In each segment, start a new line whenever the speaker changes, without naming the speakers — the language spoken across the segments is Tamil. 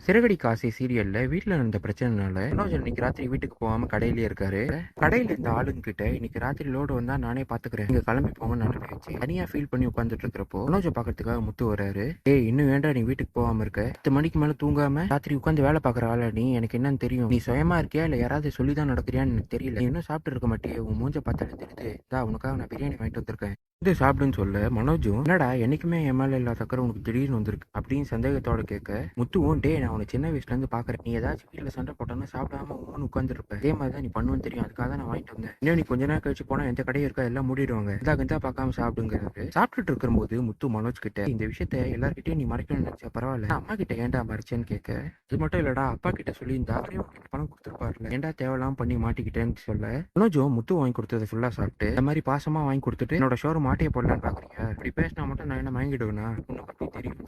சிறகடி காசி சீரியல்ல வீட்ல நடந்த பிரச்சனைனால மனோஜ் இன்னைக்கு ராத்திரி வீட்டுக்கு போகாம கடையிலேயே இருக்காரு. கடையில இந்த ஆளுங்க கிட்ட இன்னைக்கு ராத்திரி லோடு வந்தா நானே பாத்துக்கிறேன், நீங்க கிளம்பி போங்க நடந்துச்சு. தனியா ஃபீல் பண்ணி உட்காந்துட்டு இருக்கிறப்போ மனோஜை பாக்கிறதுக்காக முத்து வராரு. ஏய், இன்னும் வேண்டா நீ வீட்டுக்கு போகாம இருக்க? 10 மணிக்கு மேல தூங்காம ராத்திரி உட்காந்து வேலை பாக்குற ஆள நீ? எனக்கு என்னன்னு தெரியும். நீ சுயமா இருக்கியா இல்ல யாராவது சொல்லிதான் நடக்கிறியான்னு எனக்கு தெரியல. நீ இன்னும் சாப்பிட்டு இருக்க மாட்டியே, உன் மூஞ்ச பார்த்தாலே தெரியுது. உனக்காக நான் பிரியாணி வாங்கிட்டு வந்திருக்கேன், இது சாப்பிடுன்னு சொல்ல மனோஜும் என்னடா என்னைக்குமே என் மேல இல்லாத அக்கறை உனக்கு திடீர்னு வந்திருக்கு அப்படின்னு சந்தேகத்தோட கேட்க முத்துவும் டே நான் உனக்கு சின்ன வயசுல இருந்து பாக்குறேன், நீ ஏதாச்சும் வீட்டுல சண்டை போட்டோன்னு சாப்பிடாம உட்காந்து உட்காந்துருப்ப, அதே மாதிரி தான் நீ பண்ணுவேன்னு தெரியும், அதுக்காக தான் நான் வாங்கிட்டு வந்தேன். இன்னும் நீ கொஞ்ச நேரம் கழிச்சு போனா எந்த கடையும் இருக்கா எல்லாம் மூடிடுவாங்க, இதாக பார்க்காம சாப்பிடுங்கிறாரு. சாப்பிட்டுட்டு இருக்கும்போது முத்து மனோஜ் கிட்ட இந்த விஷயத்த எல்லார்கிட்டயும் நீ மறைக்கணும்னு நினைச்சா பரவாயில்ல, அம்மா கிட்ட ஏன்டா மறைச்சேன்னு கேட்க இது மட்டும் இல்லடா அப்பா கிட்ட சொல்லியிருந்தா அவரே உனக்கு பணம் கொடுத்துருப்பாருல, ஏன்டா தேவையில்லாம் பண்ணி மாட்டிக்கிட்டேன்னு சொல்ல மனோஜும் முத்து வாங்கி கொடுத்தது ஃபுல்லா சாப்பிட்டு இந்த மாதிரி பாசமா வாங்கி கொடுத்துட்டு என்னோட ஷோரூம் மாட்டிய போடலான்னு பாக்குறீங்க, இப்படி பேசினா மட்டும் நான் என்ன வாங்கிடுவேனா, உன்னை பத்தி தெரியும்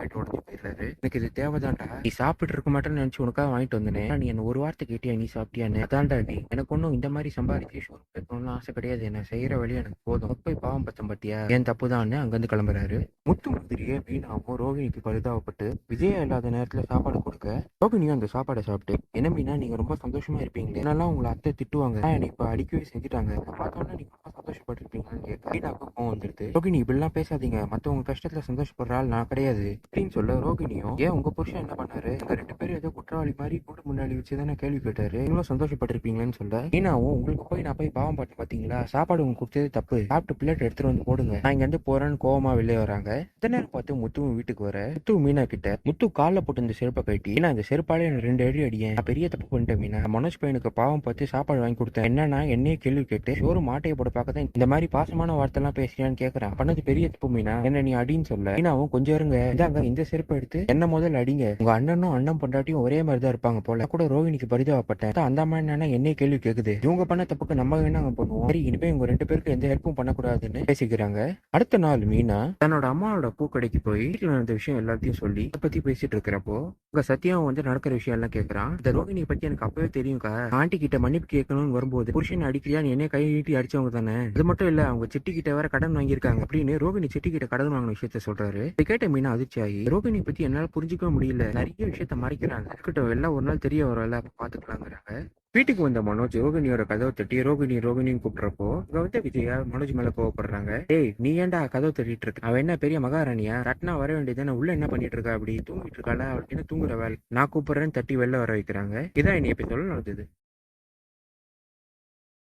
கேட்டு உடஞ்சு போயிடுறாரு. எனக்கு இது தேவைதான்டா, நீ சாப்பிட்டு இருக்க மாட்டேன்னு நினைச்சு உனக்காக வாங்கிட்டு வந்தேனே, நீ என்ன ஒரு வார்த்தை கேட்டியா நீ சாப்பிட்டியான்னு, அதான்டா நீ. எனக்கு ஒன்றும் இந்த மாதிரி சம்பாதிச்சு ஷோரூம் கேட்கணும்னு ஆசை கிடையாது, என்ன செய்யற வழி எனக்கு போதும், போய் பாவம் பத்தம் பத்தியா ஏன் தப்புதான்னு அங்கிருந்து கிளம்புறாரு. முத்து மாதிரியே மீனாவும் ரோகிணிக்கு பரிதாபப்பட்டு விஜயா இல்லாத நேரத்துல சாப்பாடு கொடுக்க ரோகிணியும் அந்த சாப்பாடை சாப்பிட்டு என்ன மீனா நீங்க ரொம்ப சந்தோஷமா இருப்பீங்களே, என்னெல்லாம் உங்களை அத்தை திட்டுவாங்க, என்னை இப்ப அடிக்கவே செஞ்சுட்டாங்க, பார்த்தோன்னா நீங்க ரொம்ப சந்தோஷப்பட்டிருப்பீங்கன்னு கேட்க மீனாவுக்கு கோவம் வந்துருது. ரோகிணி இப்படிலாம் பேசாதீங்க, மத்தவங்க கஷ்டத்துல சந்தோஷப்படுற ஆள் நான் கிடையாது அப்படின்னு சொல்ல ரோகிணியும் ஏன் உங்க புருஷன் என்ன பண்ணாரு, எங்க 2 பேரும் ஏதோ குற்றவாளி மாதிரி கூட்டு முன்னாடி வச்சுதானே கேள்வி கேட்டாரு, நீங்களும் சந்தோஷப்பட்டிருப்பீங்களேன்னு சொல்ல மீனாவும் உங்களுக்கு போய் நான் போய் பாவம் பாட்டு பாத்தீங்களா, சாப்பாடு உங்க கொடுத்தது தப்பு, சாப்பிட்டு பிளேட் எடுத்துட்டு வந்து போடுங்க, நான் இங்க இருந்து போறேன்னு கோவமா வெளியே வராங்க. இந்த நேரம் பார்த்து முத்துவும் வீட்டுக்கு வர முத்து மீனா கிட்ட முத்து காலில் போட்டு இந்த செருப்பை கட்டி நான் இந்த செருப்பாலே எனக்கு 2 அடி அடியேன், நான் பெரிய தப்பு பண்ணிட்டேன் மீனா, மனோஜ் பையனுக்கு பாவம் பார்த்து சாப்பாடு வாங்கி கொடுத்தேன், என்னன்னா என்னையே கேள்வி கேட்டு ஷோரூம் மாட்டையை போட பார்க்கதான் இந்த மாதிரி பாசமான வார்த்தை எல்லாம் பேசுறியான்னு கேக்குறான், பண்ணது பெரிய தப்பு மீனா, என்ன நீ அடின்னு சொல்ல மீனாவும் கொஞ்சம் இருங்க, இந்தாங்க இந்த செருப்பை எடுத்து என்ன முதல்ல அடிங்க, உங்க அண்ணனும் அண்ணன் பொண்டாட்டியும் ஒரே மாதிரி தான் இருப்பாங்க போல, கூட ரோகிணிக்கு பரிதாபப்பட்டேன், அந்த மாதிரி என்னன்னா என்னையே கேள்வி கேக்குது, இவங்க பண்ண தப்புக்கு நம்ம என்ன பண்ணுவோம், சரி இனிமே இவங்க 2 பேருக்கு எந்த ஹெல்ப்பும் பண்ணக்கூடாதுன்னு பேசிக்கிறாங்க. அடுத்த நாள் மீனா தன்னோட அம்மாவோட பூக்கடைக்கு போய் வீட்டுல நடந்த விஷயம் எல்லாத்தையும் சொல்லி அதை பத்தி பேசிட்டு இருக்கிறப்போ உங்க சத்தியம் வந்து நடக்கிற விஷயம் எல்லாம் கேட்கறான். இந்த ரோகிணியை பத்தி எனக்கு அப்பவே தெரியும்க்கா, ஆண்டி கிட்ட மன்னிப்பு கேட்கணும்னு வரும்போது புருஷன் அடிக்கிறியா நீ என்ன கை நீட்டி அடிச்சவங்க தானே, அது மட்டும் இல்ல அவங்க சிட்டி கிட்ட வேற கடன் வாங்கியிருக்காங்க அப்படின்னு ரோகிணி சிட்டி கிட்ட கடன் வாங்கின விஷயத்த சொல்றாரு. இதை கேட்ட மீனா அதிர்ச்சி ஆகி ரோகிணி பத்தி என்னால புரிஞ்சுக்க முடியல, நிறைய விஷயத்த மறைக்கிறாங்க, இருக்கட்டும் எல்லாம் ஒரு நாள் தெரிய வரல அப்ப பாத்துக்கலாங்கிறாங்க. வீட்டுக்கு வந்த மனோஜ் ரோகிணியோட கதவை தட்டி ரோகிணி ரோகிணின்னு கூப்பிடுறப்போ இங்க வந்து விஜயா மனோஜ் மேல கோவப்படுறாங்க. ஏய் நீ ஏன்டா கதவை தட்டிட்டு இருக்க, அவ என்ன பெரிய மகாராணியா, தட்டினா வர வேண்டியதானே, உள்ள என்ன பண்ணிட்டு இருக்கா, அப்படி தூங்கிட்டு இருக்காளா, அவளுக்கு என்ன தூங்குற வேலை, நான் கூப்பிடுறேன்னு தட்டி வெளில வர வைக்கிறாங்க. இதான் இனி எபிசோட நடந்தது.